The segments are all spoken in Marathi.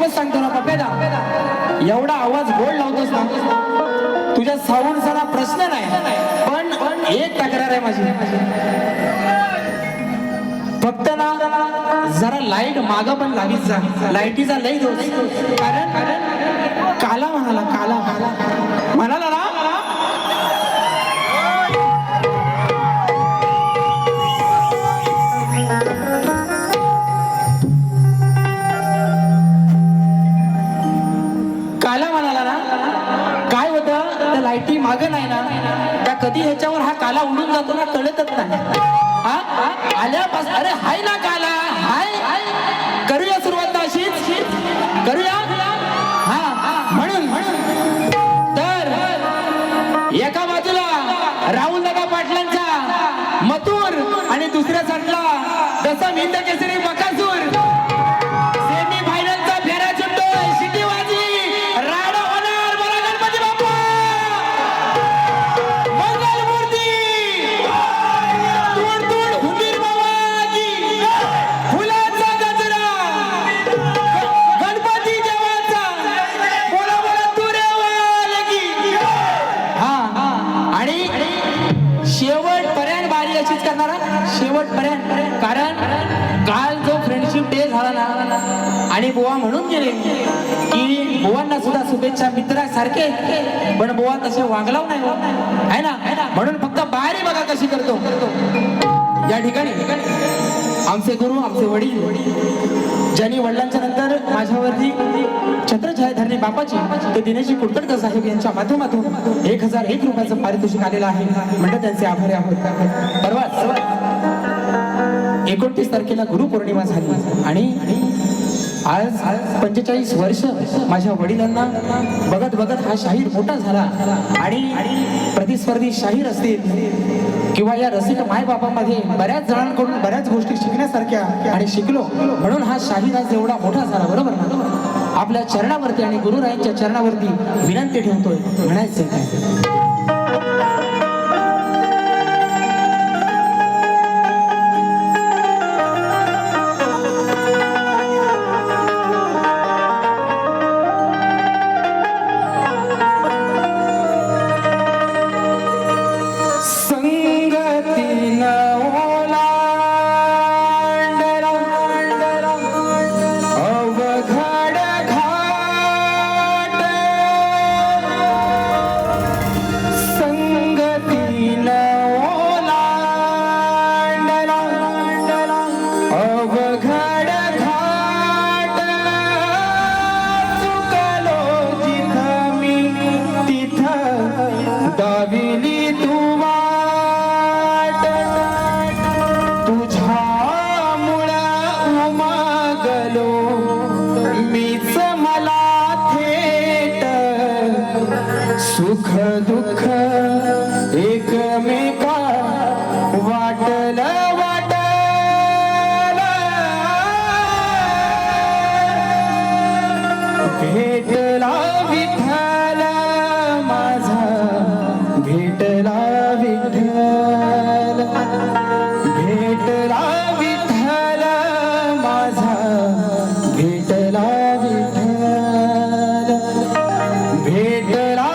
वापस सांगतो ना पप्यादा, एवढा आवाज गोड लावतोस ना, तुझ्या साऊंडचा प्रश्न नाही, पण एक तक्रार आहे माझी, फक्त ना जरा लाईट माग पण लावीत जा, लाईटीचा लई दोष, कारण काला म्हणाला, काला म्हणाला ना, काला म्हणाला ना, काय होतं त्या लाईटी माग नाही ना, त्या कधी ह्याच्यावर हा काला उडून जातो ना, कळतच नाही. हा आल्यापासून अरे हाय ना काला, हाय करूया सुरुवात अशीच करूया. हा म्हणून तर एका बाजूला राहुल दादा पाटलांचा मथुर आणि दुसऱ्या साईडला दसम हिंद केसरी बकासूर, सेमी फायनलचा फेरा चुटतोय, शिटी वाजली, राडा होणार, बोला गणपती बाप्पा मंगलमूर्ती, तोड तोड हुंदीर बाबाजी, फुलाचा गजरा गणपती देवाचा, बोला बोला तुरेवाल की. हा आणि शेवटपर्यंत बारी अशीच करणारा, शेवटपर्यंत, कारण काल जो फ्रेंडशिप डे झाला ना, आणि बुवा म्हणून गेले की बुवांना सुद्धा शुभेच्छा मित्रासारखे, पण बुवा तसे वागलाव नाही आहे ना, म्हणून फक्त बारी बघा कशी करतो. या ठिकाणी आमचे गुरु, आमचे वडील, ज्यांनी वडिलांच्या नंतर माझ्यावरती छत्रछाया धरणी बापाची, ते दिनेशजी कुलकर्णी साहेब यांच्या माध्यमातून 1001 रुपयाचं पारितोषिक आलेलं आहे, म्हणजे त्यांचे आभारी आहोत. परवा 29 तारखेला गुरुपौर्णिमा झाली आणि आज 45 वर्ष माझ्या वडिलांना बघत बघत हा शाहीर मोठा झाला, आणि प्रतिस्पर्धी शाहीर असतील किंवा या रसिक मायबापामध्ये बऱ्याच जणांकडून बऱ्याच गोष्टी शिकण्यासारख्या आणि शिकलो, म्हणून हा शाहीर आज एवढा मोठा झाला. बरोबर ना? आपल्या चरणावरती आणि गुरुरायांच्या चरणावरती विनंती ठेवतोय, म्हणायचं काय सुख दुःख एकमेका वाटलं भेटला विठ्ठल माझा, भेटला विठ्ठल, भेटला विठ्ठल माझा, भेटला विठ्ठल, भेटला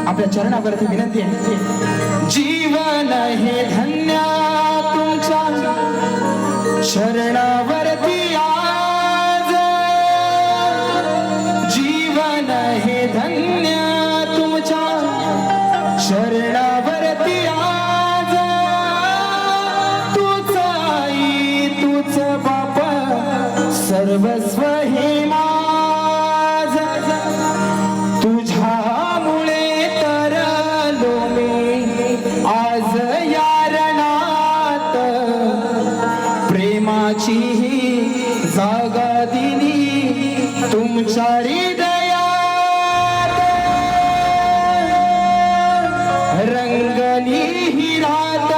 आपल्या चरणावरती विनंती आहे. जीवन हे धन्य तुमच्या शरणावरती आज, जीवन हे धन्य तुमच्या शरणावरती आज, तूच आई तूच बाप सर्वस्व हे जागा दिली तुमच्या हृदयात, रंगली ही रात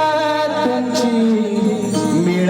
तुमची मिळ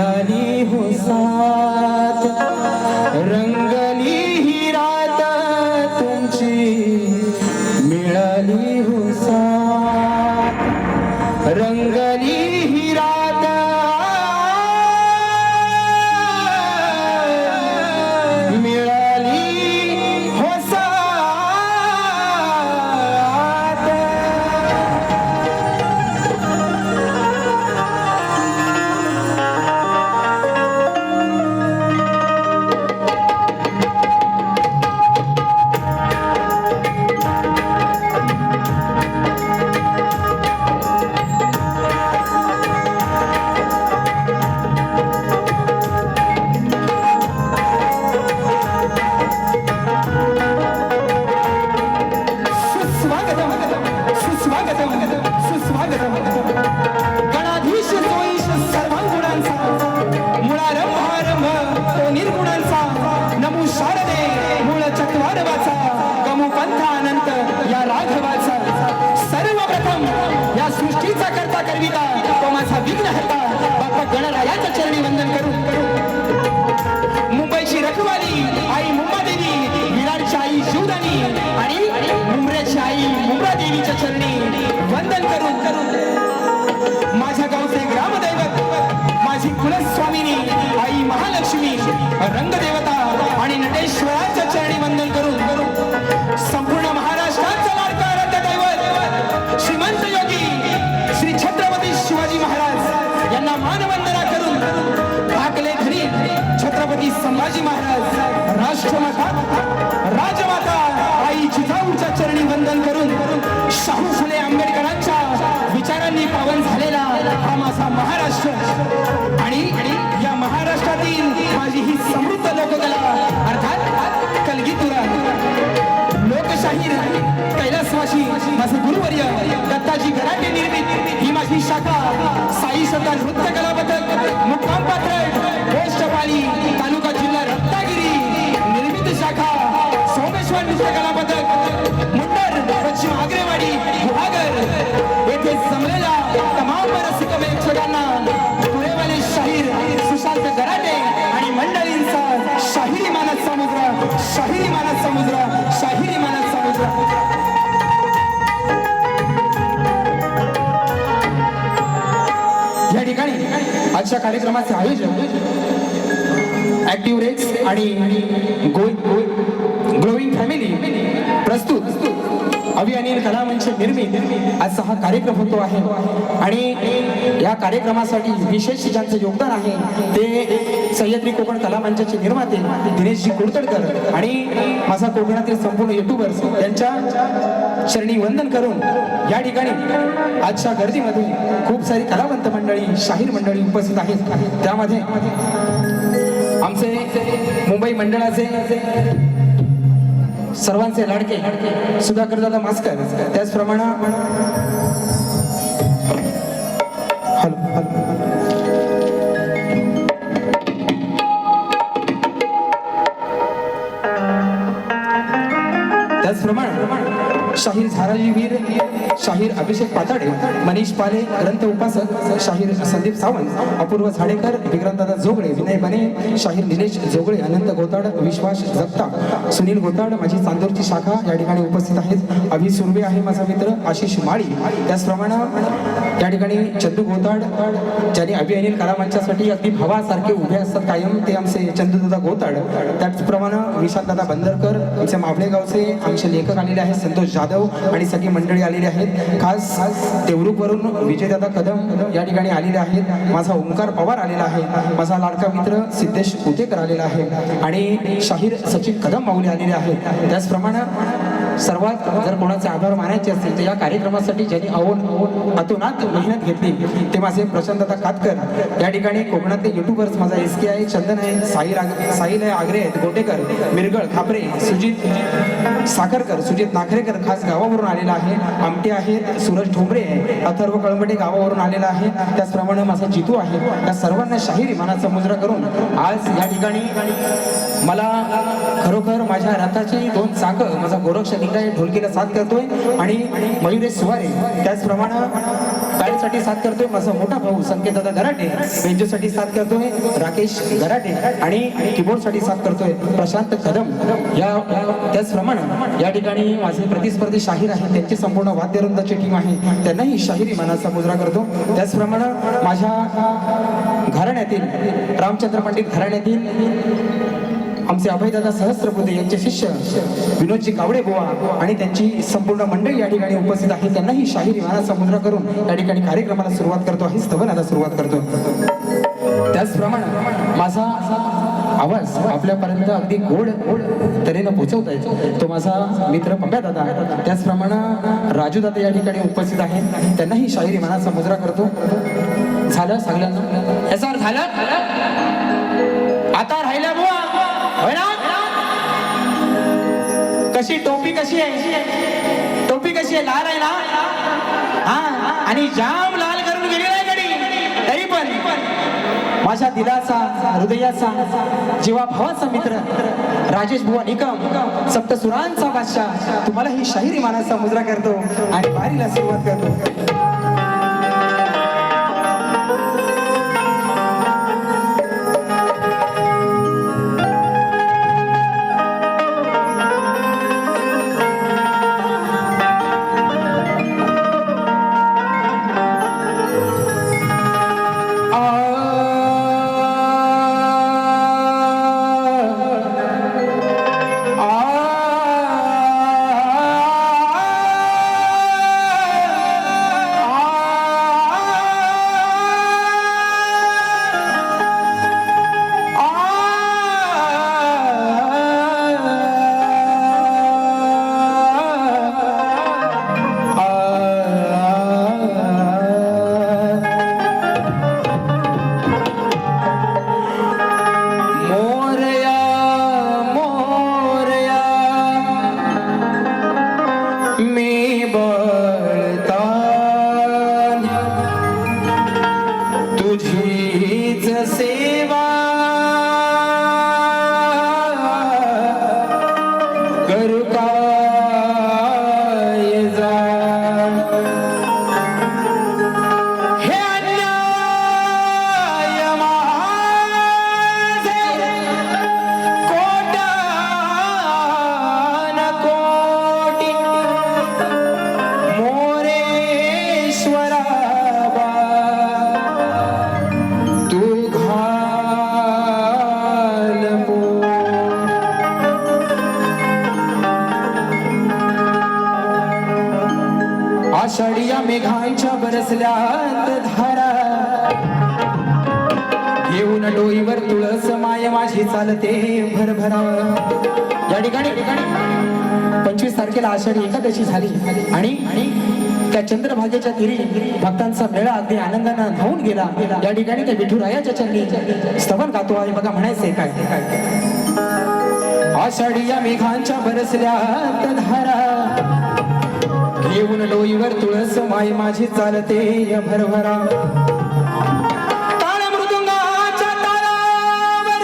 वाढविता तो माझा विघ्न हरता बाप्पा गणरायाचं चरणी वंदन करू मुंबईची रखवाली आई मुंबादेवी विरारची आई शिवदानी आणि मुंबऱ्याची आई मुंब्रा देवीच्या चरणी वंदन करू माझ्या गावचे ग्रामदैवत माझी कुलस्वामिनी आई महालक्ष्मी रंगदेवता आणि नटेश्वराच्या चरणी वंदन करून संपूर्ण महाराष्ट्राचा लाडका आराध्य दैवत श्रीमंत योगी श्री छत्रपती शिवाजी महाराज यांना मानवंदना करून भाकले धरी छत्रपती संभाजी महाराज राष्ट्रमाता राजमाता आई जिजाऊच्या चरणी वंदन करून शाहू फुले आंबेडकरांच्या विचारांनी पावन झालेला हा माझा महाराष्ट्र आणि या महाराष्ट्रातील माझी ही समृद्ध लोककला अर्थात कलगीतुरा लोकशाहीर कैलासवासी माझे गुरुवर्य दत्ताजी गराटे निर्मित ही माझी शाखा साई सत्ता नृत्य कला पथक मुक्काम पात्र गोष्टपाली तालुका जिल्हा रत्नागिरी निर्मित शाखा सोमेश्वर नृत्य कला पथक मुंडर पश्चिम आग्रेवाडी गुहागर येथे जमलेल्या तमाम रसिक प्रेक्षकांना पुणेवाले शाहीर सुशांत गराटे आणि मंडळींचा शाहिरी मानस समुद्र शाहिरी मानस समुद्र शाहिरी मानस समुद्र या ठिकाणी आजच्या कार्यक्रमाचे आयोजन ऍक्टिव्ह रेक्स आणि ग्लोईंग फॅमिली प्रस्तुत अभि अनिल कला मंच निर्मित आजचा हा कार्यक्रम होतो आहे आणि या कार्यक्रमासाठी विशेष ज्यांचं योगदान आहे ते सह्याद्री कोकण कला मंचाचे निर्माते दिनेशजी कुडतडकर आणि माझा कोकणातील संपूर्ण युट्यूबर्स यांच्या चरणी वंदन करून या ठिकाणी आजच्या गर्दीमध्ये खूप सारी कलावंत मंडळी शाहीर मंडळी उपस्थित आहेत त्यामध्ये आमचे मुंबई मंडळाचे सर्वांचे लाडके सुधाकर दादा मास्कर त्याचप्रमाणे शाहीर झाराजी वीर शाहीर अभिषेक पाताडे मनीष पाले ग्रंथ उपासक शाहीर संदीप सावंत अपूर्व झाडेकर विक्रांतदादा जोगळे विनय बने शाहीर निलेश जोगळे अनंत गोताड विश्वास जगताप सुनील गोताड माझी चांदूरची शाखा या ठिकाणी उपस्थित आहेत अभि सुर्वे आहे माझा मित्र आशिष माळी त्याचप्रमाणे या ठिकाणी चंदू गोताड ज्यांनी अभि अनिल कला मंचासाठी अगदी भावासारखे उभे असतात कायम ते आमचे चंदूदादा गोताड त्याचप्रमाणे विशालदादा बंदरकर आमचे मावळे गावचे आमचे लेखक आलेले आहेत संतोष जाधव आणि सगळी मंडळी आलेली आहेत खास देवरूखवरून विजयदादा कदम या ठिकाणी आलेले आहेत माझा ओंकार पवार आलेला आहे माझा लाडका मित्र सिद्धेश उतेकर आलेला आहे आणि शाहीर सचिन कदम माऊली आलेले आहेत त्याचप्रमाणे सर्वात जर कोणाचे आभार मानायचे असतील तर या कार्यक्रमासाठी ज्यांनी अतोनात मेहनत घेतली ते माझे प्रशांतदादा कातकर या ठिकाणी कोकणातले युट्यूबर्स माझा SK आहे चंदन आहे साहिल आहे आग्रे आहेत गोटेकर मिरगळ खापरे सुजित साखरकर सुजित नाखरेकर खास गावावरून आलेला आहे आमटे आहेत सूरज ठोंबरे आहे अथर्व कळंबटे गावावरून आलेला आहे त्याचप्रमाणे माझा जितू आहे या सर्वांना शाहिरी मानाचा मुजरा करून आज या ठिकाणी मला खरोखर माझ्या रथाची दोन चाकं माझा गोरक्ष निकाय ढोलकीला साथ करतोय आणि मयुरेश सुवारे त्याचप्रमाणे गाडीसाठी साथ करतोय माझा मोठा भाऊ संकेतदादा गराटे बेंजोसाठी साथ करतोय राकेश गराटे आणि कीबोर्डसाठी साथ करतोय प्रशांत कदम या त्याचप्रमाणे या ठिकाणी माझे प्रतिस्पर्धी शाहीर आहेत त्यांची संपूर्ण वाद्यवृंदाची टीम आहे त्यांनाही शाहिरी मानाचा मुजरा करतो त्याचप्रमाणे माझ्या घराण्यातील रामचंद्र पंडित घराण्यातील आमचे अभयदादा सहस्त्रबुद्धे यांचे शिष्य विनोदजी कावडे बुवा आणि त्यांची संपूर्ण मंडळी या ठिकाणी उपस्थित आहे त्यांनाही शाहिरी मानाचा मुजरा करून या ठिकाणी कार्यक्रमाला सुरुवात करतो आहे स्तवनाला सुरुवात करतो त्याचप्रमाणे माझा आवाज आपल्यापर्यंत अगदी गोड तऱ्हेनं पोहोचवता येतो तो माझा मित्र पंप्या दादा त्याचप्रमाणे राजू दादा या ठिकाणी उपस्थित आहेत त्यांनाही शाहिरी मानाचा मुजरा करतो झालं सगळ्यांना याचा अर्थ झालं आता राहिला बुवा होय ना कशी टोपी कशी आहे टोपी कशी आहे लाल आहे ना हा आणि जाम लाल करून गेली नाही गडी तरी पण माझ्या दिलाचा हृदयाचा जीवाभावाचा मित्र राजेश बुवा निकम सप्तसुरांचा बादशाह तुम्हाला ही शाहिरी मानाचा मुजरा करतो आणि वारीला सुरुवात करतो आषाढीया मेघांच्या बरसल्यात धारा घेऊन डोईवर तुळस माय माझी चालते भरभरा. या ठिकाणी 25 तारखेला आषाढी एकादशी झाली आणि त्या चंद्रभागेच्या तीरी भक्तांचा मेळा अगदी आनंदानं धावून गेला. या ठिकाणी त्या विठुरायाच्या चरणी स्तवन गातो आहे. बघा म्हणायचंय काय. आषाढीया मेघांच्या बरसल्यात धारा घेऊन डोईवर तुळस माय माझी चालते भरभरा. ताळ मृदुंगाच्या तालावर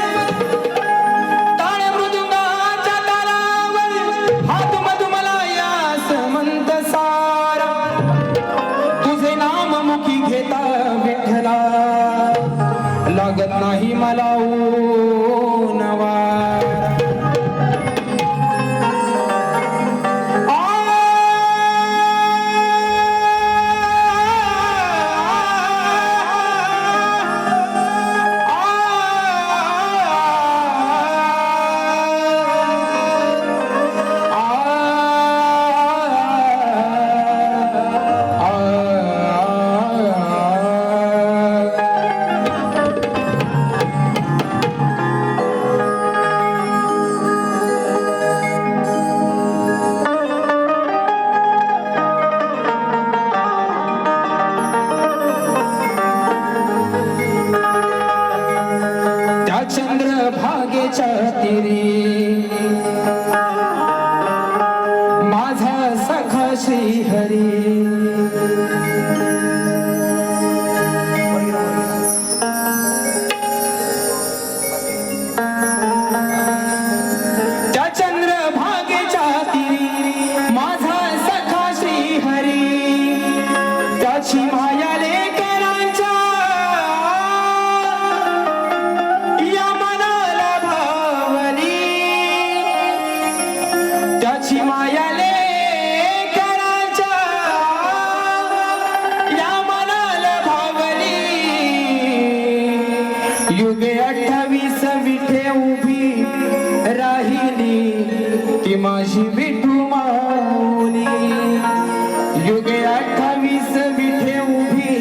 हात मधुमला यास म्हणत सारा तुझे नाम मुखी घेता विठ्ठला लागत नाही मला ऊन वारा. चंद्रभागेच्या तीरी माझा सखा श्री हरी त्या चंद्रभागेच्या तीरी माझा सखा श्री हरी त्याची माया त्याची माया लेकराच्या या मनाला भावली. युगे 28 विठे उभी राहिली ती माझी विठू माऊली. युगे 28 विठे उभी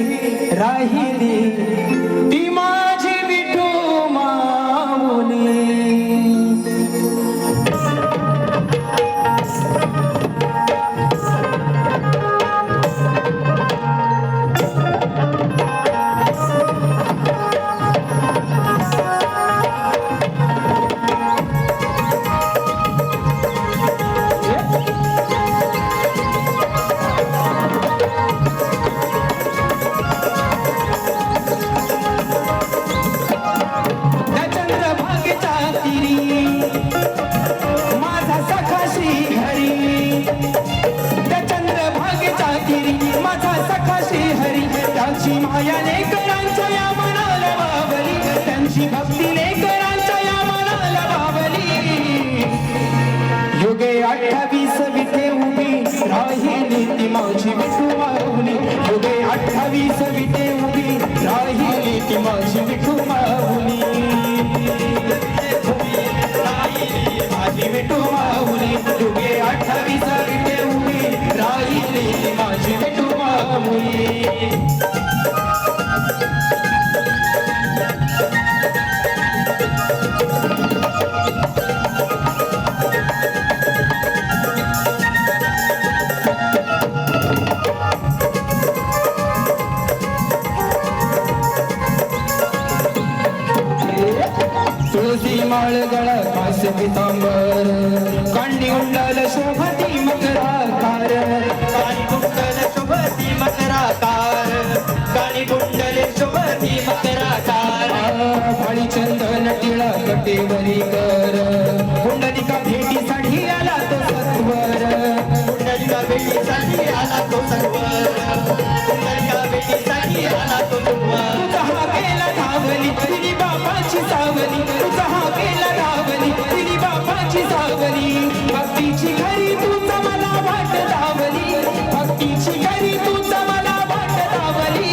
राहिली ती माझी विठू माऊली. त्यांची माया लेकरांच्या या मनाला भावली त्यांची भक्ती लेकरांच्या या मनाला भावली. युगे 28 विठे उभी राहिली ती माझी विठू माऊली. युगे 28 विठे उभी राहिली ती माझी विठू माऊली. माझी विठू माऊली. युगे 28 विठे उभी राहिली ती माझी विठू माऊली. तुळशी माळ गळा कास पितांबर कांडी उंडल शोभती मकराकार. काणी कुंडल शोभती मकराकार. काणी कुंडल शोभती मकराकार. फाळी चंदन टिळा कटेवरी कर कुंडलिका भेटीसाठी आला तो सत्वर. कुंडलिका भेटीसाठी आला तो सत्वर. कुंडलिका भेटीसाठी आला तो सत्वर. तुझा हा केला धावली तिने बापाची सावली. तुझा हा केला धावली तिने बापाची सावली. भक्तीची घरी तुझा मला वाट धावली. भक्तीची घरी तुझा मला वाट धावली.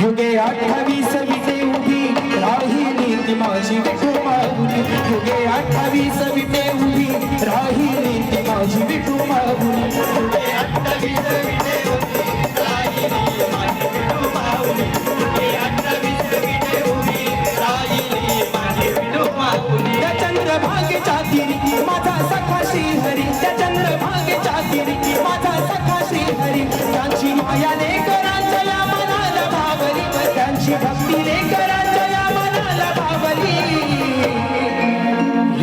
युगे 28 विटे उभी राहिली ती माझी विठू माऊली. युगे 28 विटे उभी राहिली ती माझी विठू माऊली. युगे 28 हरी त्या चंद्रभागेच्या तिरी माझा सखा श्री हरी त्यांची माया लेकरांच्या या मनाला भावली त्यांची भक्ती लेकरांच्या या मनाला भावली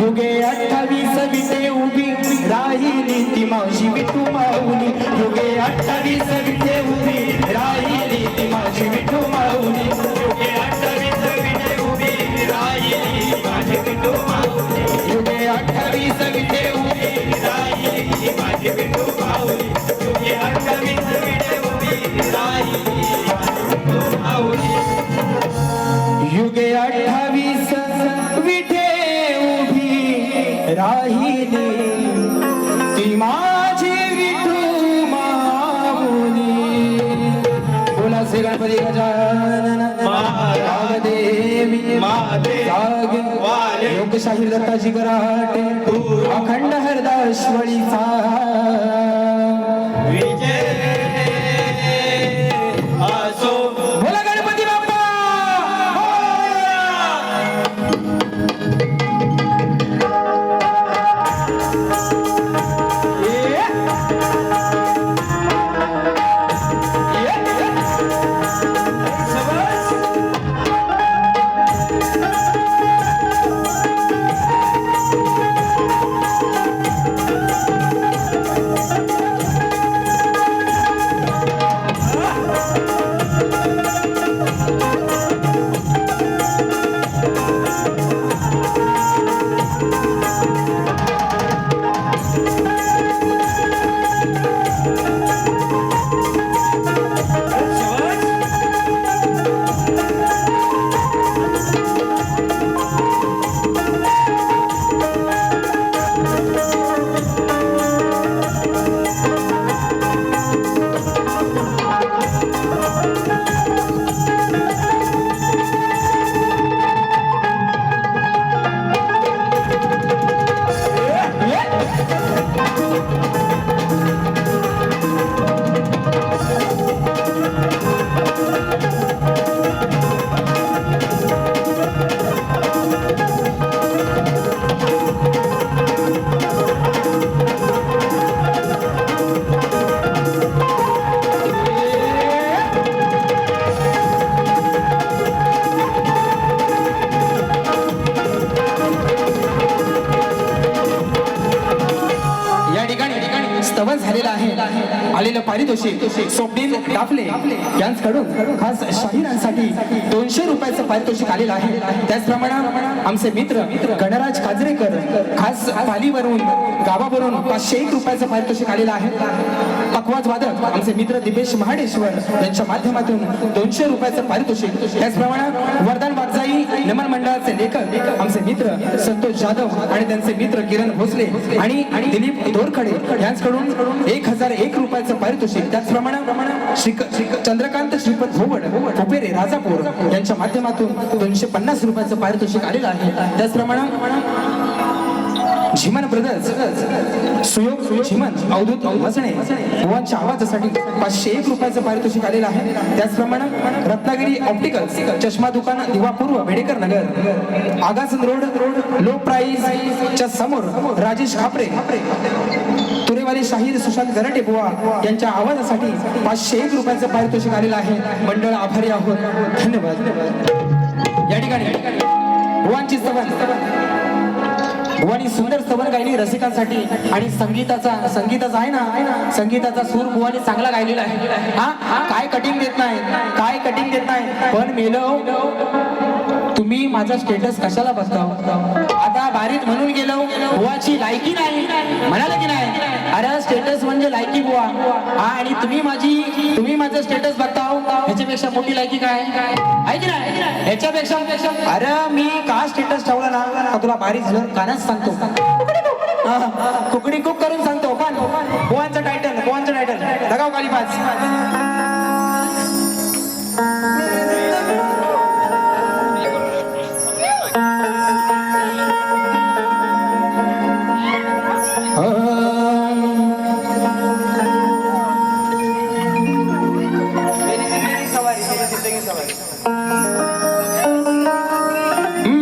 युगे 28 विटे उभी राहिली ती मावशी विठू माऊली युगे 28 विटे उभी राहिली ती मावशी विठू माऊली युगे 28 विटे उभी राहिली माझी विठू माऊली युगे 28 विटे उभी राहिली ती माझी विठू माऊली युगे 28 विटे उभी राहिली माझी विठू माऊली युगे 28 विटे राहिली ती माझी विठू माऊली बोला श्री गणपती गजानन महादेवी जागे लोकशाहीर दत्ताजी गराटे अखंड हरदाश्वळीचा विजय असो बोला गणपती बाप्पा स्तवन झालेला आहे आलेलं पारितोषिक स्वप्नील दाफले यांच्याकडून खास शाहिरांसाठी 200 रुपयाचं पारितोषिक आलेलं आहे त्याचप्रमाणे आमचे मित्र गणराज काजरेकर खास पालीवरून गावावरून 501 रुपयाचं पारितोषिक आलेलं आहे पखवाज वादक आमचे मित्र दिपेश महाडेश्वर यांच्या माध्यमातून 200 रुपयाचं पारितोषिक त्याचप्रमाणे वरदान वागजाई नमन मंडळाचे लेखक आमचे मित्र संतोष जाधव आणि त्यांचे मित्र किरण भोसले आणि दिलीप दोरखडे यांच्याकडून 1001 रुपयाचं पारितोषिक त्याचप्रमाणे चंद्रकांत श्रीपद भोवड कुपेरे राजापूर यांच्या माध्यमातून 250 रुपयाचं पारितोषिक आलेलं आहे त्याचप्रमाणे झिमन ब्रदर्स सुयोग झिमन अवधूत मसणे बुवांच्या आवाजासाठी 501 रुपयाचं पारितोषिक आलेलं आहे त्याचप्रमाणे रत्नागिरी ऑप्टिकल्स चष्मा दुकान दिवापूर्व बेडेकर नगर आगासन रोड लो प्राइस च्या समोर राजेश खापरे तुरेवाले शाहीर सुशांत गराटे बुवा यांच्या आवाजासाठी 501 रुपयाचं पारितोषिक आलेलं आहे मंडळ आभारी आहोत धन्यवाद या ठिकाणी बुवांची स्तवन बुवानी सुंदर स्तवन गायली रसिकांसाठी आणि संगीताचा आहे ना संगीताचा सूर बुवानी चांगला गायलेला आहे हा काय कटिंग देत नाही पण मेलो तुम्ही माझा स्टेटस कशाला बघता आता बारीत म्हणून गेलो बुवाची लायकी नाही म्हणाले की नाही अरे स्टेटस म्हणजे लायकी बुवा हा आणि तुम्ही माझं स्टेटस बघता ह्याच्यापेक्षा मोठी लायकी काय आहे की नाही ह्याच्यापेक्षा अरे मी का स्टेटस ठेवला ना तुला बारीक कानाच सांगतो कुकडी कुक करून सांगतो पण बुवांचं टायटल लगाव खाली 5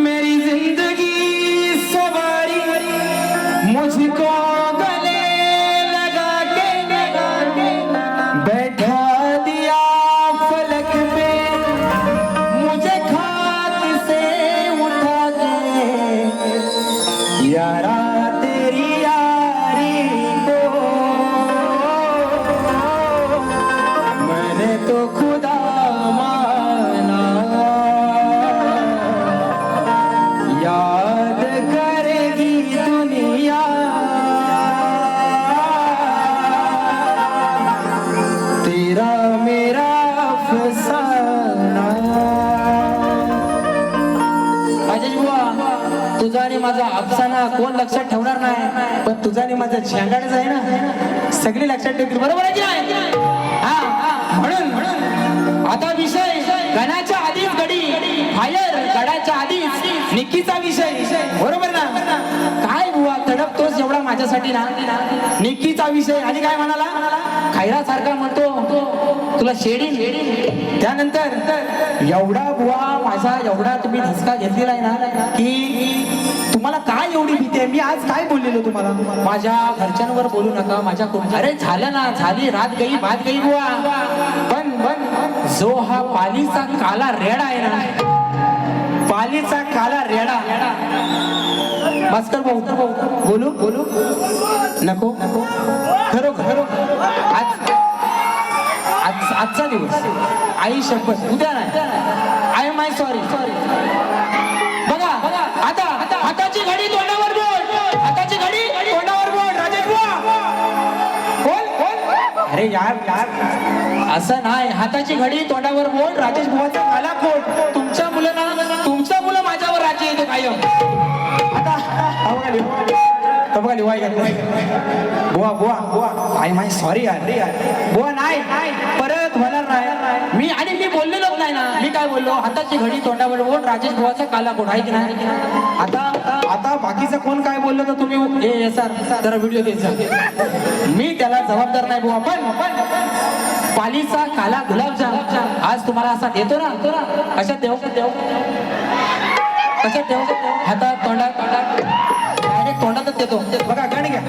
मेरी जिंदगी सवारी मुझको गले अफसाना कोण लक्षात ठेवणार नाही, पण तुझा आणि माझा झेंगाडच आहे ना, सगळे लक्षात ठेवतील. बरोबर आहे की नाही? हा, म्हणून आता विषय गणाच्या आधीच गडी फायर, गडाच्या आधीच निक्कीचा विषय. बरोबर ना? काय बुवा तडपतोस एवढा माझ्यासाठी ना, निक्कीचा विषय. आणि काय म्हणाला, खैरा सारखा म्हणतो तुला शेडी. त्यानंतर एवढा बुवा माझा एवढा तुम्ही धसका घेतलेला आहे ना, की तुम्हाला काय एवढी भीती आहे. मी आज काय बोललेलो तुम्हाला, माझ्या घरच्यांवर बोलू नका, माझ्या अरे झालं ना, झाली रात गई भात गई बुवा. पण जो हा पालीचा काला रेडा आहे ना, पालीचा काला रेडा. भास्कर भाऊ बोलू नको खरो आजचा दिवस आई शपथ, उद्या नाही. I am sorry. बघा आता हाताची घडी तोंडावर बोल, हाताची घडी तोंडावर बोल. राजेश बुवा बोल. अरे यार असं नाही, हाताची घडी तोंडावर बोल. राजेश बुवाचा काला कोट. तुमच्या मुलं माझ्यावर राज्य येतो कायम. आता लिवाय बुवा आय माय सॉरी यार बुवा, नाही परत होणार नाही. मी बोललेलोच नाही ना. मी काय बोललो, हाताची घडी तोंडावर बोल, राजेश बुवाचा काला कोट आहे की नाही. आता बाकीचं कोण काय बोललं तर तुम्ही सर जरा व्हिडिओ द्यायचा, मी त्याला जबाबदार नाही बुवा. पण पालीचा काला गुलाबजाम आज तुम्हाला असा देतो ना, कशात देऊ हातात तोंडात डायरेक्ट तोंडातच देतो. बघा गाणी घ्या.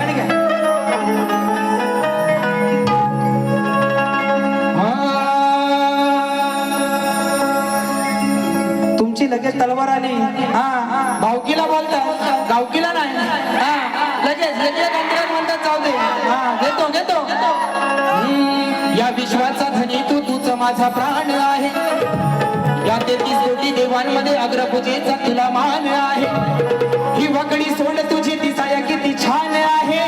तुमची लगेच तलवार आली. हा भावकीला बोलता, गावकीला नाही. हा लगेच अंतरात म्हणतात जाऊ दे. हा घेतो या विश्वाचा धनी तूच माझा प्राण आहे. या 33 कोटी देवांमध्ये अग्रपूजेचा तुला मान आहे. ही वकडी सोड तुझी दिसाया किती छान आहे.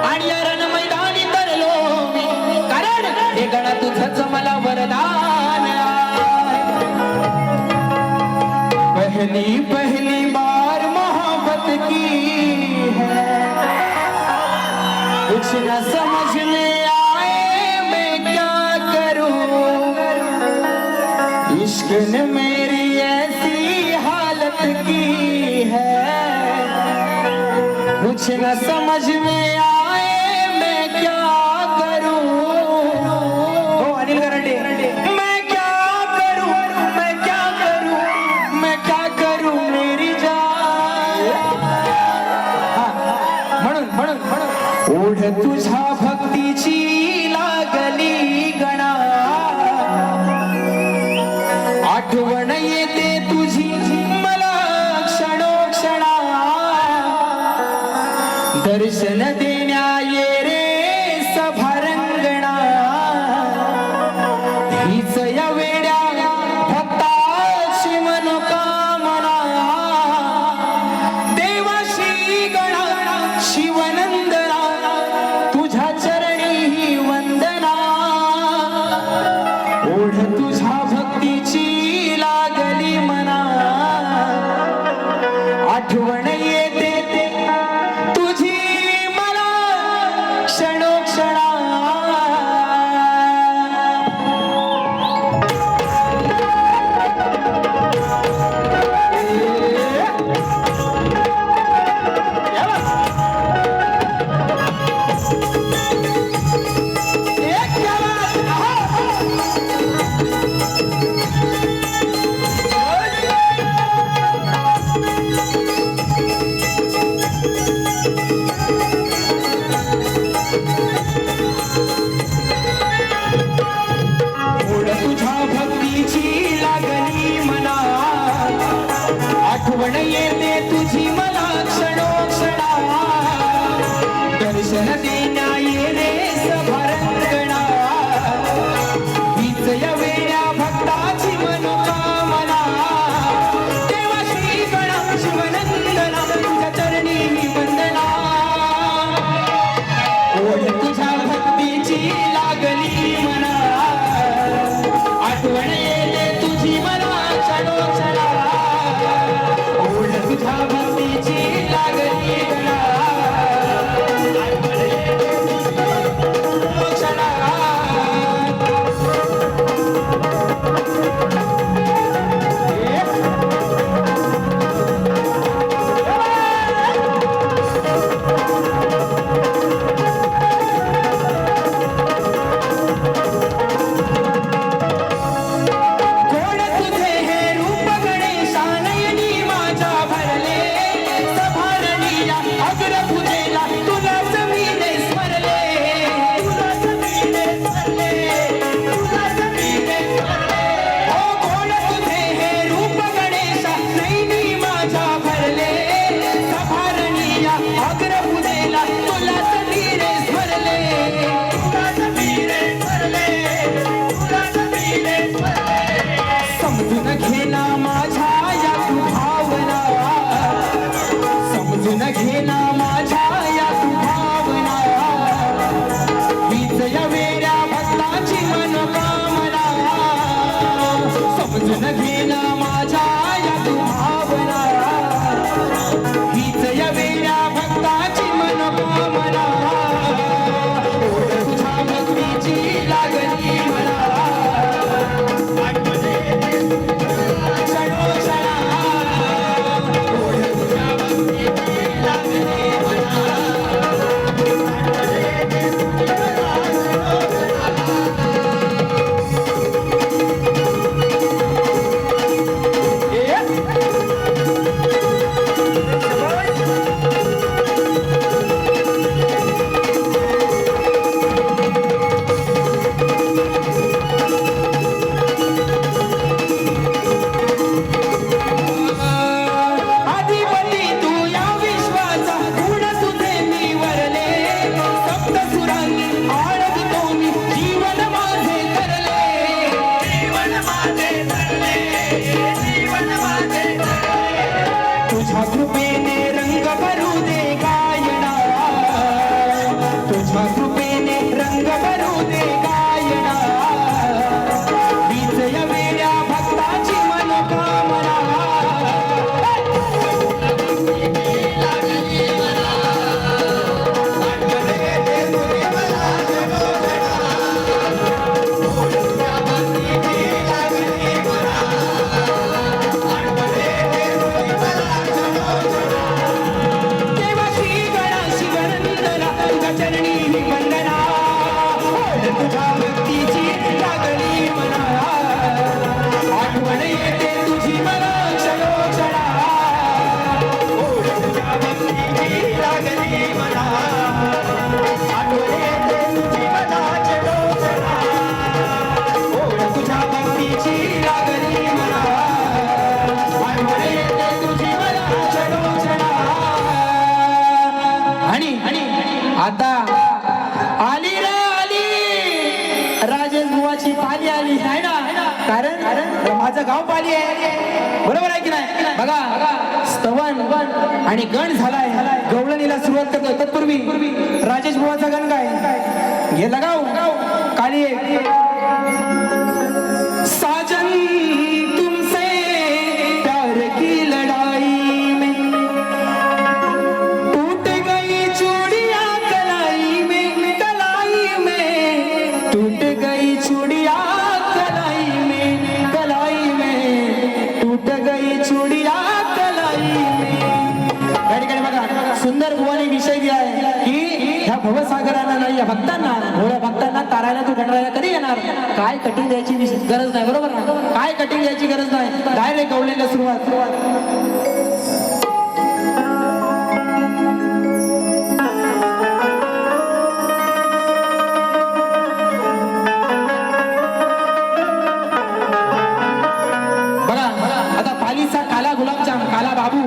आणि या रण मैदानी तरलो मी, कारण हे गणा तुझंच मला वरदान आहे. पहली बार मोहब्बत की है, कुछ न समझ में आए मैं क्या करूं. इश्क ने मेरी ऐसी हालत की है, कुछ न समझ में आए मैं क्या करूं. हो अनिल गराडे, मैं क्या करूं मेरी जान. म्हणून ओढ तुझ्या भक्तीची लागली गणा. आठवण येते तुझी मला क्षणोक्षणा. दर्शन देण्या ये रे सभारंगणा. हीच या वेड्या भक्ताची मनोकामना. देवाशी गणा शिवनंदना, तुझ्या चरणी ही वंदना. ओढ तुझ्या भक्तीची लागली मना. आठवण येते तुझी मला क्षणोक्षणा. आठवण येते तुझी मला क्षणोक्षणा. दर्शन देण्या ये रे सभारंगणा. हीच या वेड्या भक्ताची मनोकामना. देवा श्री गणा शिवनंदना, तुझ्या चरणी ही वंदना. ओढ तुझ्या भक्तीची लागली मना. आठवण येते तुझी मला क्षणोक्षणा. ओढ तुझ्या भक्तीची तुझ्या कृपेने रंग भरू दे गायना वीज या वेड्या भक्ताची मनोकामना आता आली रे आली राजेश बुवाची पाली आली आहे ना कारण माझं गाव पाली आहे बरोबर आहे की नाही बघा स्तवन आणि गण झालाय गवळणीला सुरुवात करतो तत्पूर्वी राजेश बुवाचा गण काय घे लगाव काली साजन तुमसे प्यार की लड़ाई में टूट गई चूड़ियां कलाई में टूट गई चूड़ियां कलाई में टूट गई चूड़ियां कलाई में या ठिकाणी बघा सुंदर बुवाने विषय दिला आहे की ह्या भवसागराला नाही या भक्तांना भोळ्या भक्तांना तारायला तू गणरायला कधी येणार काय कटिंग द्यायची गरज नाही बरोबर ना काय कटिंग द्यायची गरज नाही डायरेक्ट गवळणीला सुरुवात काला बाबू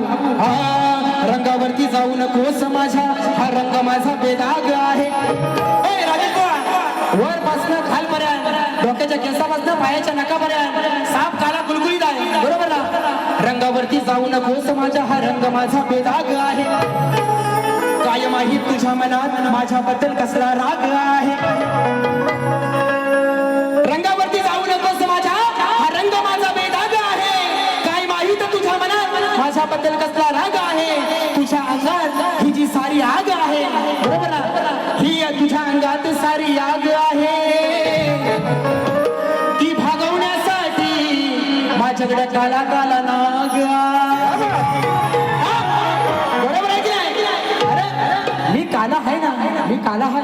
रंगावरती जाऊ नकोस माझ्या हा रंग माझा बेदाग आहे वर पासन खालपर्यंत डोक्याच्या केसापासून पायाच्या नकापर्यंत साप काला गुलगुलीत आहे बरोबर ना रंगावरती जाऊ नकोस माझ्या हा रंग माझा बेदाग आहे काय माहीत तुझ्या मनात माझ्याबद्दल कसला राग आहे रंगावरती जाऊ नकोस माझ्या हा रंग माझा बेदाग आहे काय माहीत तुझ्या मनात माझ्याबद्दल कसला राग आहे तुझ्या अंगात ही जी सारी आग आहे बरोबर ना ही तुझ्या अंगात सारी आग आहे ती भागवण्यासाठी माझ्याकडे काला काला नाग बरोबर आहे की नाही अरे मी काला आहे ना मी काला आहे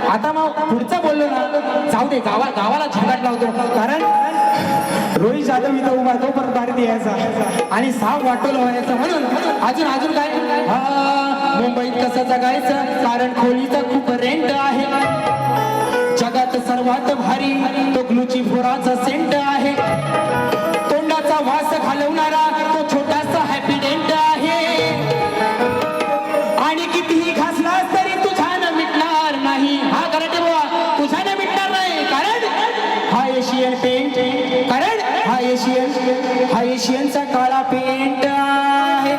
आता मग पुढचं बोललो ना जाऊ दे गावाला झंगाट लावतो कारण रोहित जाधव इथं उभा तो परत बाहेर द्यायचा आणि साप वाटोल व्हायचं म्हणून अजून काय मुंबईत कसं जगायचं कारण खोलीचं खूप रेंट आहे जगात सर्वात भारी तो ग्लुची फोराचा सेंट आहे तोंडाचा वास घालवणारा तो छोटासा हॅपी डेंट आहे आणि कितीही घासला तरी तुझ्यानं मिटणार नाही हा कराटे बुवा तुझ्यानं मिटणार नाही कारण हा एशियन पेंट कारण हा एशियनचा काळा पेंट आहे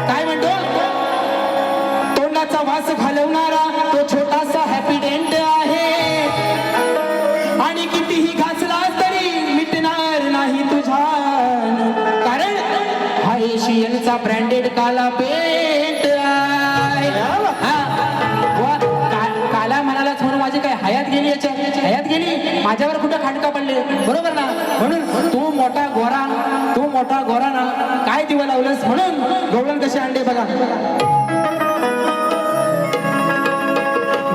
काय म्हणतो तोंडाचा वास घालवणारा तो छोटासा हॅपी डेंट आहे आणि कितीही घासला तरी मिटणार नाही तुझा कारण हा एशियनचा ब्रँडेड काला पेंट आहे काला म्हणालाच म्हणून माझी काय हयात गेली याच्या हयात गेली माझ्यावर कुठं खांडका पडले बरोबर ना म्हणून तू मोठा गोरा ना काय दिवा लावलंस म्हणून गवळण कसे अंडे बघा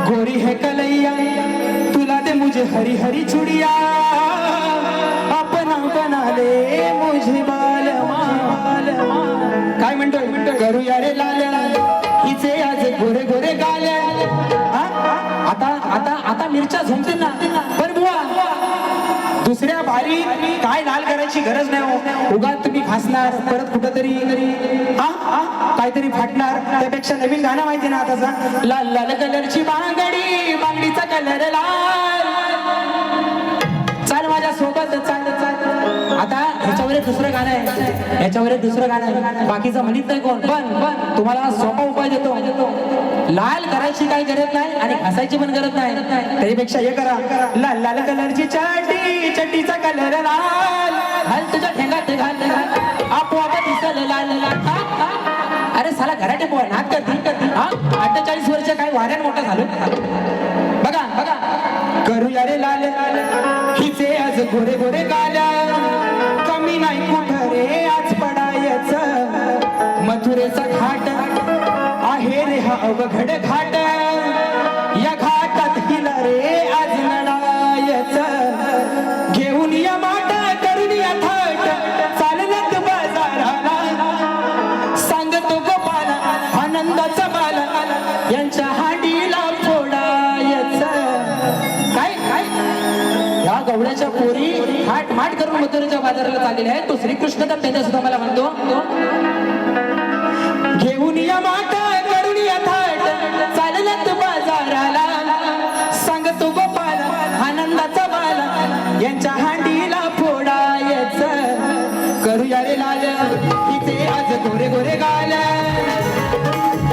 गोरी है कलैया तुला दे मुझे हरी हरी चुड़िया अपना बना ले मुझे बाल काय म्हणतोय करूया रे लाल्या हिचे आज गोरे गोरे गाल्या आता मिरच्या झुमतील ना पण बुवा दुसऱ्या बारी काय लाल करायची गरज नाही हो उगा तुम्ही खासणार परत कुठंतरी काहीतरी फाटणार त्यापेक्षा नवीन गाणं माहिती ना आताचा लाल लाल कलरची बांगडीचा कलर लाल चाल माझ्या सोबत चाल आता ह्याच्यावर एक दुसरं गाणं आहे, याच्यावर एक दुसरं गाणं आहे, बाकीचं म्हणत नाही कोण. पण तुम्हाला सोपा उपाय देतो. लाल करायची काही गरज नाही आणि घासायची पण गरज नाही. त्यापेक्षा हे करा, लाल लाल कलरची चड्डी, चड्डीचा कलर लाल, घाल तुझ्या ठेंगात घाल, आपोआप दिसल लाल लाल. अरे साला घराटे पोहा नाक करती हा. 48 वर्ष काय वाऱ्यान मोठा झालो. बघा बघा, करूया रे लाल हिचे आज गोरे गोरे गाल्या, कमी नाही कुठं रे आज पडायचं. मथुरेचा घाट आहे रे हा अवघड घाट, या घाटात हिला रे आज लढायचं. घेऊन या माट करून या थाट, चालत बाजाराला, सांगतो गोपाला आनंदाचा बाला, यांच्या हाडीला फोडायचं. काय काय या गवळ्याच्या पोरी हाट माट करून मथुरेच्या बाजाराला चाललेल्या आहे. तो श्रीकृष्ण तर त्यांना सुद्धा मला म्हणतो, घेऊन या माट करून या थाट, चालत बाजाराला, सांगतो गोपाला आनंदाचा बाला, यांच्या हांडीला फोडायचं. करूया रे लाल हिचे आज गोरे गोरे गाल,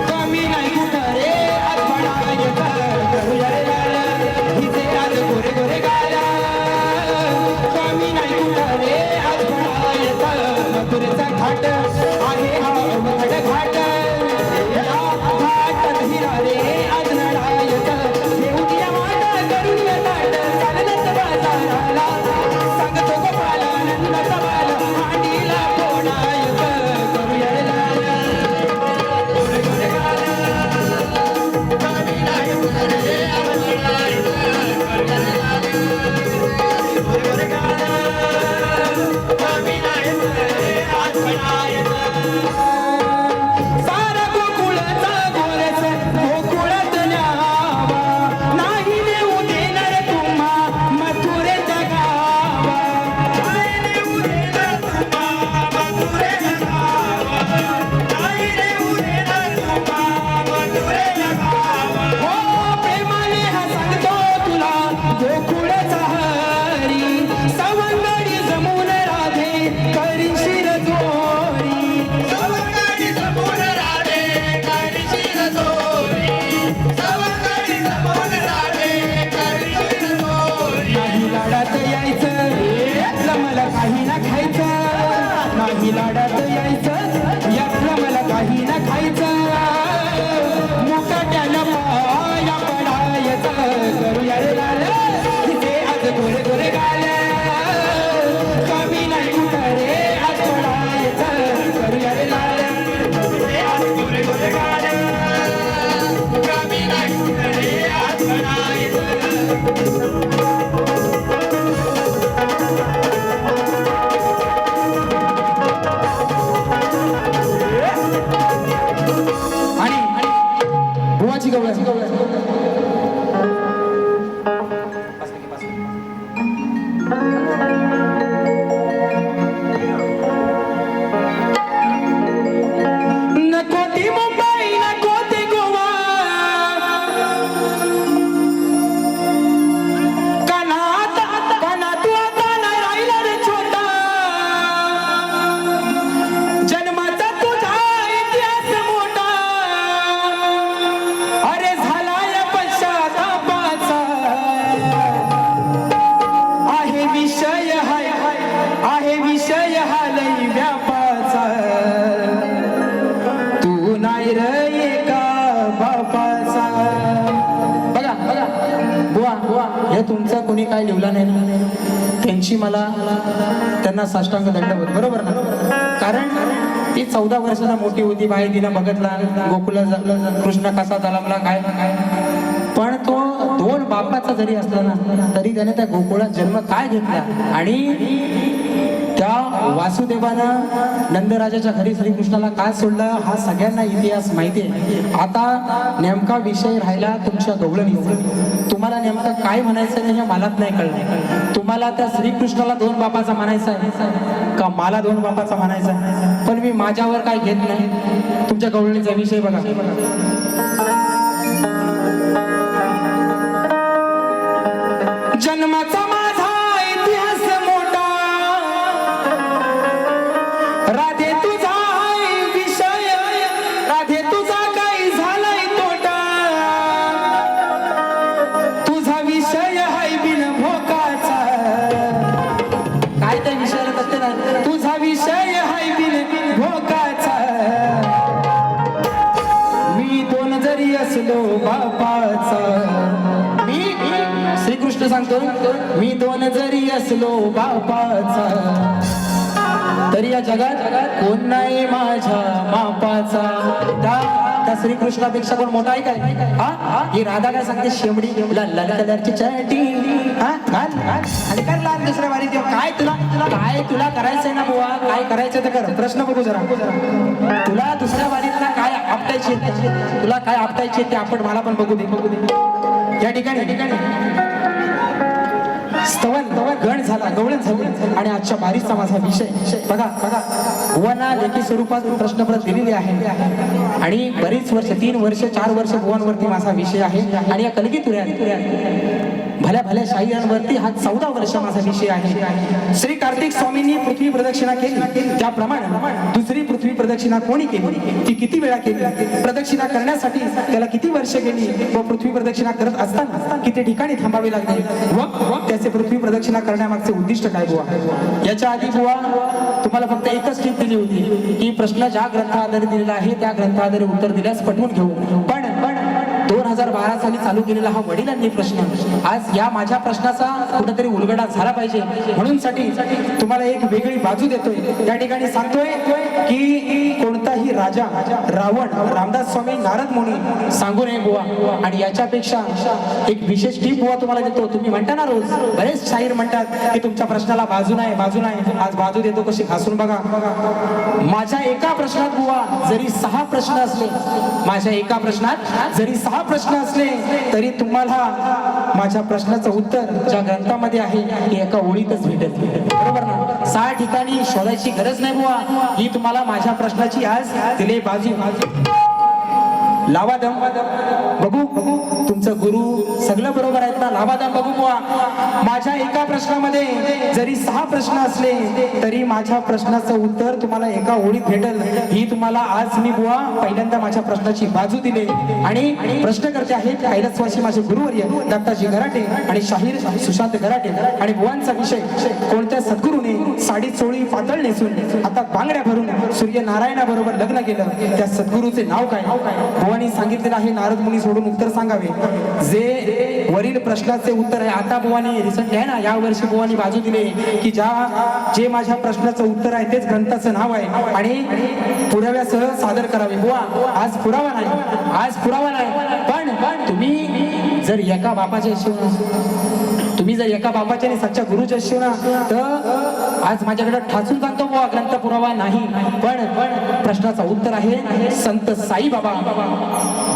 कमी नाही कुठं रे आज पडायचं. करूया रे लाल हिचे आज गोरे गोरे गाल, कमी नाही कुठं रे आज पडायचं. मथुरेचा घाट आहे हा अवघड घाट, या घाटात हिरा रे आज लढायचं. घेऊन या माट करून या थाट, चालत बाजाराला, सांगतो गोपाला आनंदाचा बाला, हांडीला फोडायचं. करूया रे लाल गोरे गोरे गाल, कमी नाही कुठं रे आज लढायचं. करूया रे लाल गोरे गोरे गाल, कमी नाही कुठं रे आज पडायचं. सारा गोकुळाचा गोरस गोकुळात न्यावा, नाही नेऊ देणार तुम्हा मथुरेच्या गावा. नाही नेऊ देणार तुम्हा मथुरेच्या गावा, नाही नेऊ देणार तुम्हा मथुरेच्या गावा. हो प्रेमाने हा सांगतो तुला गोकुळाचा हरी, सवंगडी जमून राधे करीन शिरजोरी. सवंगडी जमून राधे करीन शिरजोरी, सवंगडी जमून राधे करीन शिरजोरी. नाही लाडात यायचं यातलं मला काही ना खायचं, नाही लाडात यायचं यातलं मला काही ना खायचं. मुकाट्याला पाया पडायचं. करूया रे लाल हिचे आज गोरे गोरे गाल, कमी नाही कुठं रे आज पडायचं. करूया रे लाल हिचे आज गोरे गोरे गाल, कमी नाही कुठं रे आज पडायचं. आणि बुवाची गवळ्याची नको ती मुंबई नको ते गोवा, कानात तू आता नाही राहिला रे छोटा. जन्माचा तुझा इतिहास मोठा, अरे झालाय पश्चातापाचा. आहे विषय आहे विषय हा लई व्यापाचा. तू नाही रे एका बापाचा. बघा बघा बुवा बुवा, हे तुमचं कोणी काय लिहिलं नाही, त्यांची मला त्यांना साष्टांग दंडवत. बरोबर ना? कारण ती 14 वर्षाला मोठी होती, बाई तिनं बघितला गोकुला कृष्ण कसा जन्मला काय काय. पण तो 2 बापाचा जरी असला ना तरी त्याने त्या गोकुळात जन्म काय घेतला. आणि त्या वासुदेवानं नंदराजाच्या घरी श्रीकृष्णाला काय सोडलं हा सगळ्यांना इतिहास माहिती आहे. आता नेमका विषय राहिला तुमच्या गवळणीचा. तुम्हाला नेमकं काय म्हणायचं नाही हे मलाच नाही कळलं. तुम्हाला त्या श्रीकृष्णाला 2 बापाचा म्हणायचा आहे का मला 2 बापाचा म्हणायचा आहे? पण मी माझ्यावर काय घेत नाही. तुमच्या गवळणीचा विषय बघा. जन्माचा माझा इतिहास मोठा, बापाचा मी श्रीकृष्ण सांगतो मी दोन जरी असलो बापाचा तरी या जगात कोण नाही माझ्या मापाचा त्या श्रीकृष्णापेक्षा कोण मोठा आहे काय हा ही राधा काय सांगते शेंबडी लाल लाल कलरची चटी हा घाल आणि कर लाल दुसऱ्या वारी काय तुला करायचंय ना बुवा काय करायचं तर कर प्रश्न बघू जरा तुला दुसऱ्या वारीतला काय आपटायचे तुला काय आपटायचे ते आपण मला पण बघू दे या ठिकाणी स्तवन गण झाला गवळण झाली आणि आजच्या बारीचा माझा विषय बघा बुवांना लेखी स्वरूपात प्रश्नपत्र दिलेले आहे आणि बरीच वर्ष 3 वर्ष 4 वर्ष बुवांवरती माझा विषय आहे आणि या कलगी तुऱ्या भल्या शाहिरांवरती हा 14 वर्ष माझा विषय आहे श्री कार्तिक स्वामींनी पृथ्वी प्रदक्षिणा केली त्याप्रमाणे दुसरी पृथ्वी प्रदक्षिणा कोणी केली ती किती वेळा केली प्रदक्षिणा करण्यासाठी त्याला किती वर्ष गेली व पृथ्वी प्रदक्षिणा करत असताना किती ठिकाणी थांबावे लागले व त्याचे पृथ्वी प्रदक्षिणा करण्यामागचे उद्दिष्ट काय बुवा याच्या आधी बुवा तुम्हाला फक्त एकच टीप दिली होती की प्रश्न ज्या ग्रंथाआधारे दिलेला आहे त्या आधारे उत्तर दिल्यास पटवून घेऊ पण 2012 साली चालू केलेला हा वडिलांनी प्रश्न आज या माझ्या प्रश्नाचा कुठेतरी उलगडा झाला पाहिजे म्हणून साठी तुम्हाला एक वेगळी बाजू देतोय त्या ठिकाणी सांगतोय की कोणताही राजा रावण रामदास स्वामी नारद मुनी सांगू नये बुवा आणि याच्यापेक्षा एक विशेष टीप बुवा तुम्हाला देतो तुम्ही म्हणता ना रोज बरेच शाहीर म्हणतात की तुमच्या प्रश्नाला बाजू नाही आज बाजू देतो कशी घासून बघा माझ्या एका प्रश्नात बुवा जरी 6 प्रश्न असले माझ्या एका प्रश्नात जरी 6 प्रश्न असले तरी तुम्हाला माझ्या प्रश्नाचं उत्तर ज्या ग्रंथामध्ये आहे ते एका ओळीतच भेटेल बरोबर ना 6 ठिकाणी शोधायची गरज नाही बुवा ही तुम्हाला माझ्या प्रश्नाची आज दिले बाजू लावा दम बघू तुमचं गुरु सगळं बरोबर आहेत ना लावा दम बघू बुवा माझ्या एका प्रश्नामध्ये जरी 6 प्रश्न असले तरी माझ्या प्रश्नाचं उत्तर तुम्हाला एका ओळीत भेटेल ही तुम्हाला आज मी बुवा पहिल्यांदा माझ्या प्रश्नाची बाजू दिली आणि प्रश्नकर्ते आहेत कैलासवासी माझे गुरुवर्य दत्ताजी गराटे आणि शाहीर सुशांत गराटे आणि बुवांचा विषय कोणत्या सद्गुरूने साडी चोळी पातळ नेसून आता बांगड्या भरून सूर्यनारायणा बरोबर लग्न केलं त्या सद्गुरूचे नाव काय बुवांनी सांगितलेलं आहे नारद मुनी सोडून उत्तर सांगावे जे वरील प्रश्नाचे उत्तर आहे आता बुवांनी रिसेंटली आहे ना या वर्षी बुवांनी बाजू दिले की जे माझ्या प्रश्नाचं उत्तर आहे तेच ग्रंथाचं नाव आहे आणि पुराव्यासह सादर करावे बुवा आज पुरावा नाही पण तुम्ही जर एका बापाच्या आणि सच्च्या गुरुच्या शिवना तर आज माझ्याकडे ठासून सांगतो बुवा ग्रंथ पुरावा नाही पण प्रश्नाचं उत्तर आहे संत साईबाबा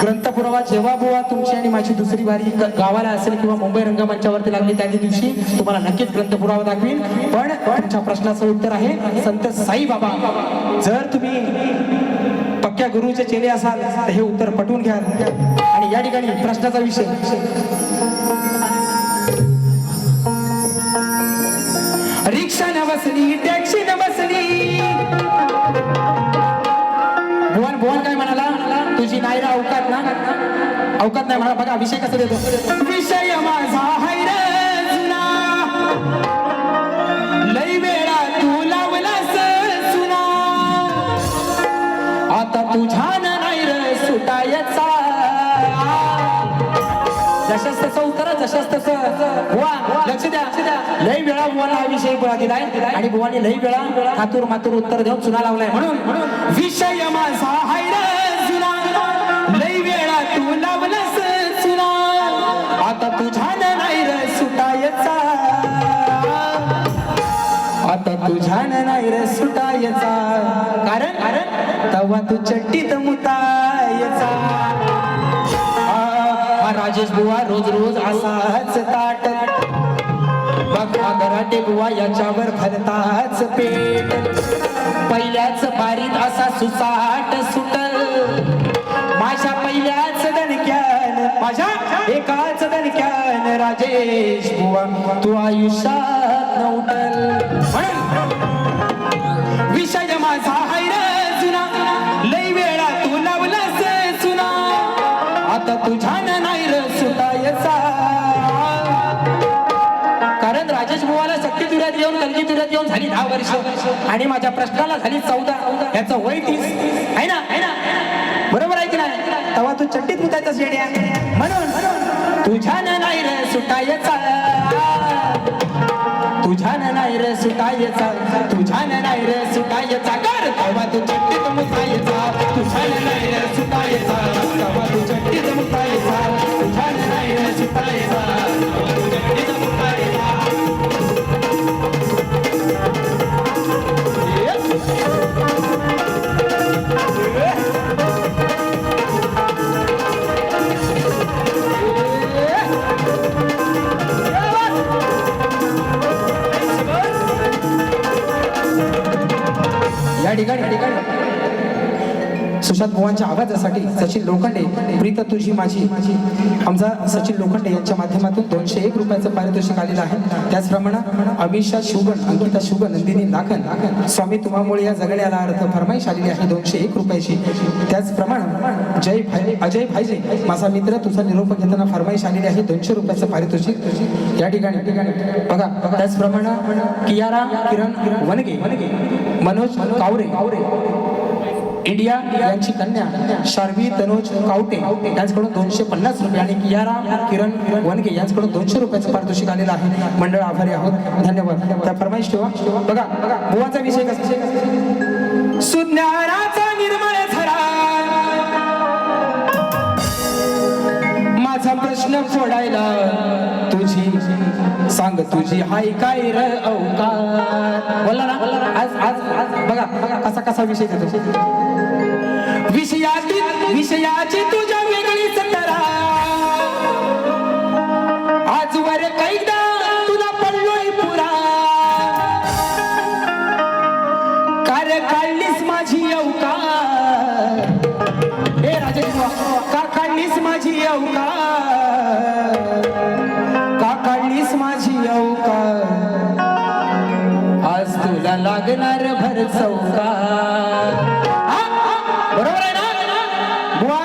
ग्रंथ पुरावा जेव्हा बुवा तुमची आणि माझी दुसरी वारी गावाला असेल किंवा मुंबई रंगमंचावरती लागली त्या दिवशी तुम्हाला नक्कीच ग्रंथ पुरावा दाखवीन पण तुमच्या प्रश्नाचं उत्तर आहे संत साईबाबा जर तुम्ही पक्क्या गुरुचे चेले असाल तर हे उत्तर पटवून घ्या आणि या ठिकाणी प्रश्नाचा विषय रिक्षा न बसली टॅक्सी न बसली भुवन काय म्हणाला तुझी नाही ना अवकात नाही म्हणा बघा विषय कसा देतो विषय माझा हाय रे जुना लई वेळा तू लावलास सुना आता तुझ्या नाही रे सुटायचा जशाच तसं उत्तर जशाच तसं बुवा लक्ष द्या लई वेळा बुवाला हा विषय दिलाय आणि बुवाने लई वेळा हातूर मातूर उत्तर देऊन चुना लावलाय म्हणून विषय माझा हाय रे जुना लई वेळा तू लावलंस चुना आता तुझ्या नाही रे सुटायचा कारण तवा तू चट्टीत मुतायचा राजेश बुवा रोज असाच ताट बघा गराटे बुवा याच्यावर भरताच पेट पहिल्याच बारीत असा सुसाट सुटल माझ्या पहिल्याच दणक्यान माझ्या एकाच दणक्यान राजेश बुवा तू आयुष्यात न उठल विषय माझा हाय रे जुना लई वेळा तू लावलास सुना आता तुझ्या नाही रे सुटायचा कारण राजेश बुवाला शक्ती तुऱ्यात येऊन कलगी तुऱ्यात येऊन झाली 10 वर्ष आणि माझ्या प्रश्नाला झाली 14 याचं वय 30 आहे ना बरोबर आहे की नाही? तेव्हा तू चट्टीत मुतायचा शेड्या. म्हणून तुझ्यान नाही रे सुटायचा, तुझ्यान नाही रे सुटायचा, तुझ्यान नाही रे सुटायचा कर. तेव्हा तू चट्टीत मुतायचा, तुझ्यान नाही रे सुटायचा, तेव्हा तू चट्टीत मुतायचा, तुझ्यान नाही रे सुटायचा, तेव्हा तू चट्टीत मुतायचा. या ठिकाणी सुशांत बुवांच्या आवाजासाठी सचिन लोखंडे, प्रीत तुझी माझी, आमचा सचिन लोखंडे यांच्या माध्यमातून 201 रुपयाचं पारितोषिक आलेलं आहे. त्याचप्रमाणे अमिषा शुगन, अंकिता शुगन, नंदिनी लाखन, स्वामी तुम्हामुळे या जगण्याला अर्थ फरमाईश आलेली आहे 201 रुपयाची. त्याचप्रमाणे अजय भाईजे माझा मित्र, तुझा निरोप घेताना फरमाईश आलेली आहे 200 रुपयाचं पारितोषिक या ठिकाणी बघा. त्याचप्रमाणे कियारा किरण वनगे, मनोज कावरे इंडिया यांची कन्या शार्वी तनोज कावटे यांच्याकडून 250 रुपये आणि कियारा किरण वनगे यांच्याकडून 200 रुपयाचं पारितोषिक आलेलं आहे. मंडळ आभारी आहोत, धन्यवाद. त्या फरमाईश ठेवा. बघा बुवाचा विषय कसा, सुज्ञानाचा निर्मळ झरा माझा प्रश्न फोडायला तुझी सांग, तुझी हाय काय र अवकार. बोला ना आज आज आज बघा कसा कसा विषय देतो. विषयाची तुझ्या वेगळीच तरा, आजवर कैदा तुला पडलोय पुरा, कार काढलीस माझी अवकार. हे राजेश का काढलीस माझी अवकार, का काढलीस माझी अवकार, आज तुला लागणार भर चौकार. बरोबर आहे ना बुवा?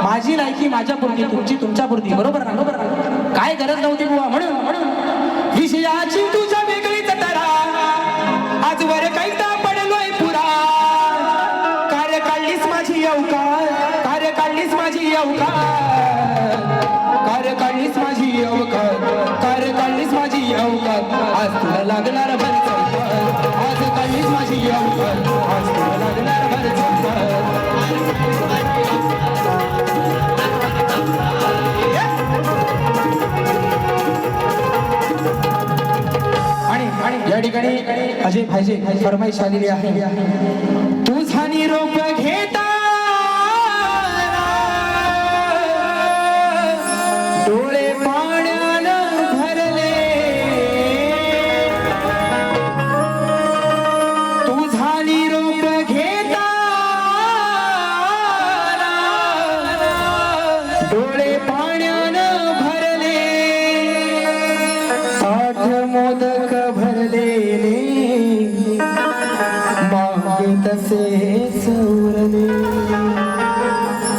माझी लायकी माझ्या पुरती, तुमची तुमच्या पुरती. बरोबर ना? बरोबर ना? काय गरज नव्हती बुवा. म्हणून विषयाची तुझ्या वेगळीच तरा, आजवर कैदा पडलोय पुरा, कार्य काढलीस माझी अवकार, कार्य काढलीस माझी अवकार, कार्य काढलीस माझी अवकार, कार्य काढलीस माझी अवकार, आज तुला लागणार भर चौकार, आज काढलीस माझी अवकार, आज तुला लागणार भर चौकार. आणि या ठिकाणी अजय भाईजे फरमाईश आलेली आहे. तुझा निरोप घेता डोळे पाण्यानं भरले, तुझा निरोप घेता डोळे पाण्यानं भरले, ताठ मोदक भरलेले मागे तसेच उरले,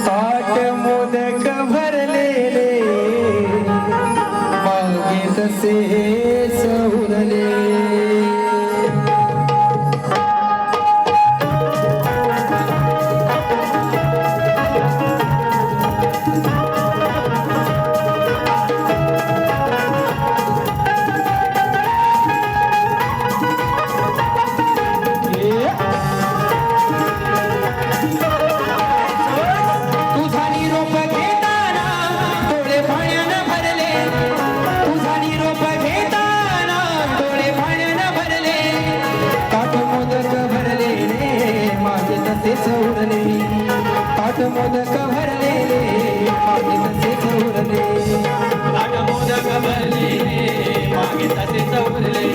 ताट मोदक भरलेले मागे तसेच उरले. ताट मोदक भरलेले मागे तसेच उरले, ताट मोदक भरलेले मागे तसेच उरले,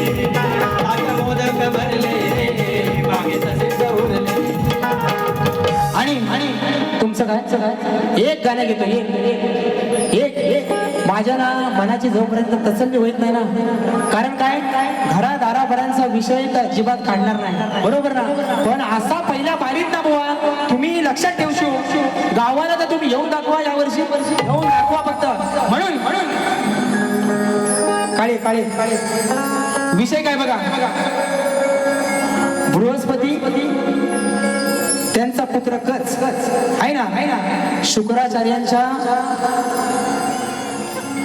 ताट मोदक भरलेले मागे तसेच उरले. आणि तुमचं काय एक गाणं घेतो, एक एक माझ्या ना मनाची जोपर्यंत तसल्ली होत नाही ना, कारण काय घरादारापर्यंतचा विषय तर अजिबात काढणार नाही. बरोबर ना? पण असा पहिला बारीत ना बुवा, तुम्ही लक्षात ठेवशो, गावाला तर तुम्ही येऊन दाखवा, यावर्षी येऊन दाखवा फक्त. म्हणून काळे काळे काळे विषय काय बघा. बृहस्पती त्यांचा पुत्र कच आहे ना शुक्राचार्यांच्या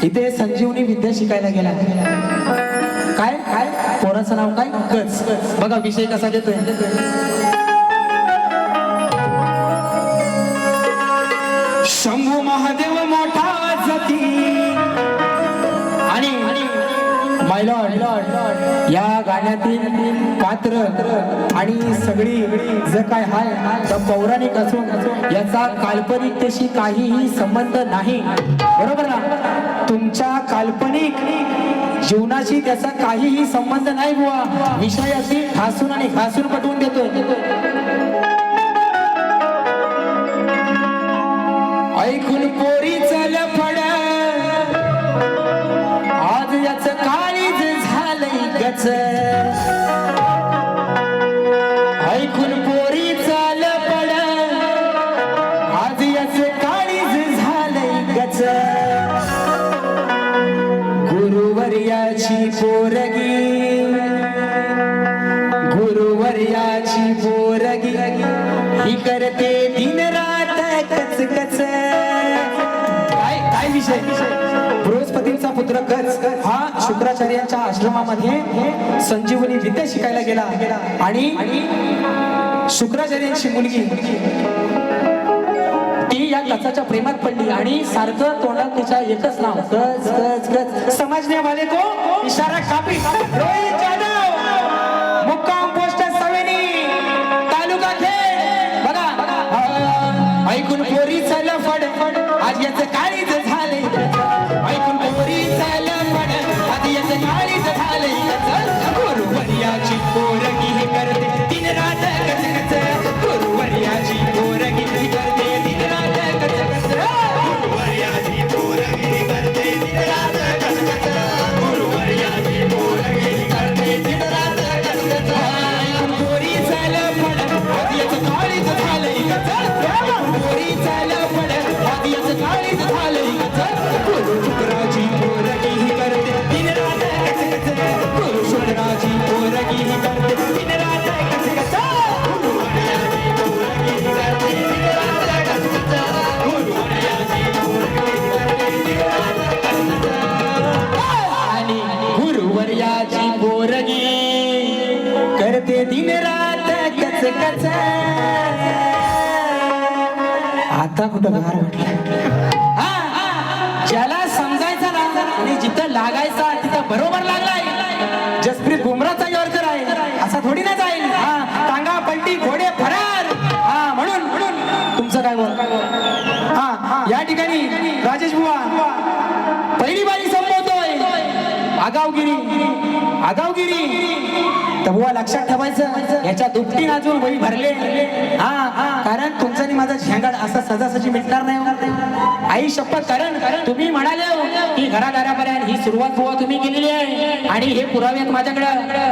इथे संजीवनी विद्या शिकायला गेला. काय काय पोराचं नाव काय कच. बघा विषय कसा देतोय. शंभू महादेव मोठा जती आणि माय लॉर्ड या गाण्यातील पात्र आणि सगळी जे काय हाय तर पौराणिक असून याचा काल्पनिकतेशी काहीही संबंध नाही. बरोबर ना. तुमच्या काल्पनिक जीवनाशी त्याचा काहीही संबंध नाही बुवा. विषय अशी ठासून आणि घासून पटवून देतोय. ऐकून पोरीचं लफड आज याच काळीज झालंय गच. ऐकून पोरीचं लफड आज याच काळीज झालंय गच. गुरुवर्याची पोरगी गुरुवर्याची पोरगी ही करते दिन रात कच कच. काय विषय. बृहस्पतींचा पुत्र कच हा शुक्राचार्यांच्या आश्रमामध्ये संजीवनी विद्या शिकायला गेला आणि शुक्राचार्यांची मुलगी ती या कचाच्या प्रेमात पडली आणि सारखं तोंडात तिच्या एकच नाव कच कच कच. समजने वाले को इशारा कापी. रोहित जाधव मुक्काम पोस्ट सवेनी तालुका खेड. बघा ऐकून पोरीचं लफड आज याचं काळीज झाले. ऐकून पोरीचं लफड आज याचं काळीज झाले. गुरुवर्याची पोरगी ही करते दिन रात कच कच. गुरुवर्याची पोरगी ही करते दिन रात कच कच. गुरुवर्याची पोरगी ही करते दिन रात कच कच. गुरुवर्याची पोरगी ही करते दिन रात कच कच. ऐकून पोरीचं लफड आज याचं काळीज झाले. पोरीचं लफड आज याचं काळीज झाले. गुरु शुक्राची पोरगी ही करते दिन रात कच कच. गुरु शुक्राची पोरगी ही करते दिन रात कच कच. गुरुवर्याची पोरगी ही करते दिन रात कच कच. गुरुवर्याची पोरगी ही करते दिन रात कच कच. आणि गुरुवर्याची पोरगी करते दिन रात कच कच. आता कुठं गार म्हटलं. ज्याला समजायचं ना आणि जिथं लागायचा तिथं बरोबर लागलाय. जसप्रीत बुमराचा यॉर्कर आहे असा थोडी ना जाईल. टांगा पलटी घोडे फरार. म्हणून तुमचं काय बोल. या ठिकाणी राजेश बुवा पहिली बारी संपवतोय. आगावगिरी तर बुवा लक्षात ठेवायचं याच्या दुपटी नाचून वही भरले. कारण तुमचा आणि माझा झेंगाड असा सजासजी मिटणार नाही. आई शपथ. कारण तुम्ही म्हणाले की घरादारापर्यंत ही सुरुवात बुवा तुम्ही केलेली आहे आणि हे पुरावे आहेत माझ्याकडे.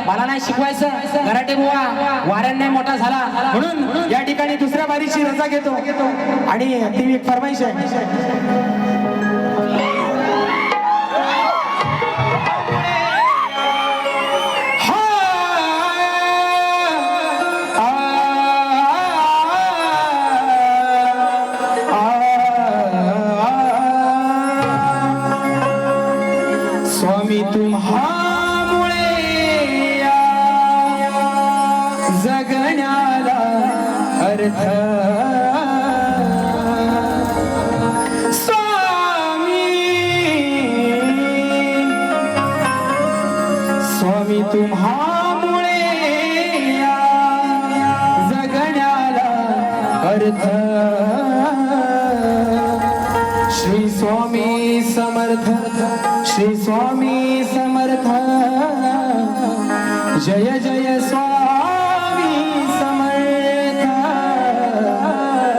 मला नाही शिकवायचं. घराटे बुवा वाऱ्याने मोठा झाला म्हणून या ठिकाणी दुसऱ्या बारीची रजा घेतो आणि ती एक फरमाईश आहे. स्वामी तुम्हामुळे जगण्याला अर्थ. स्वामी तुम्हामुळे जगण्याला अर्थ. श्री स्वामी समर्थ श्री स्वामी समर्थ. जय जय स्वामी समर्थ.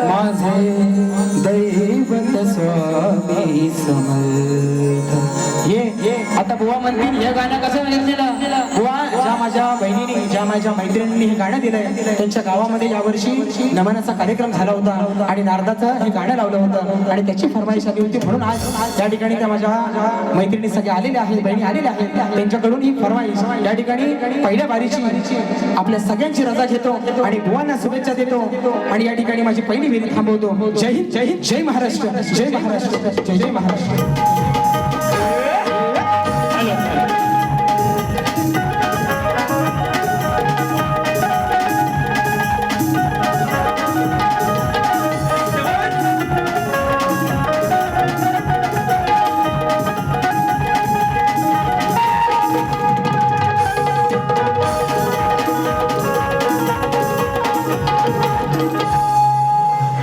माझे दैवत स्वामी समर्थ. ये आता बुवा म्हणतील हे गाणं कसं घेतलेलं बुवा. माझ्या बहिणीने ज्या माझ्या मैत्रिणींनी हे गाणं दिलंय त्यांच्या गावामध्ये यावर्षी नमनाचा कार्यक्रम झाला होता आणि नारदाचं हे गाणं लावलं होतं आणि त्याची फरमाईश आली होती म्हणून आज या ठिकाणी त्या माझ्या मैत्रिणी सगळे आलेल्या आहेत, बहिणी आलेल्या आहेत, त्यांच्याकडून ही फरमाईश या ठिकाणी पहिल्या बारीची आपल्या सगळ्यांची रजा घेतो आणि बुवांना शुभेच्छा देतो आणि या ठिकाणी माझी पहिली वेळी थांबवतो. जय हिंद, जय हिंद, जय महाराष्ट्र, जय महाराष्ट्र, जय जय महाराष्ट्र.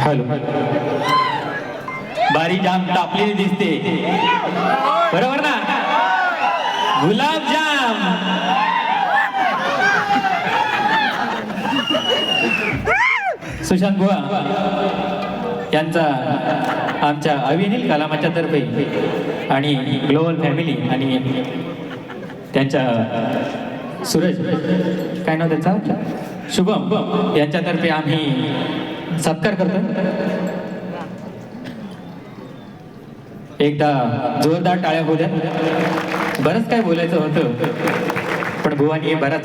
हॅलो, बारी जाम तापलेली दिसते बरोबर ना? गुलाबजाम सुशांत बुवा यांचा आमच्या अविनील कलामाच्या तर्फे आणि ग्लोबल फॅमिली आणि त्यांच्या सूरज काय नाव त्याचा शुभम यांच्यातर्फे आम्ही सत्कार करतो. एकदा जोरदार टाळ्या होऊ द्या. बरंच काय बोलायचं होतं पण बुवानी बराच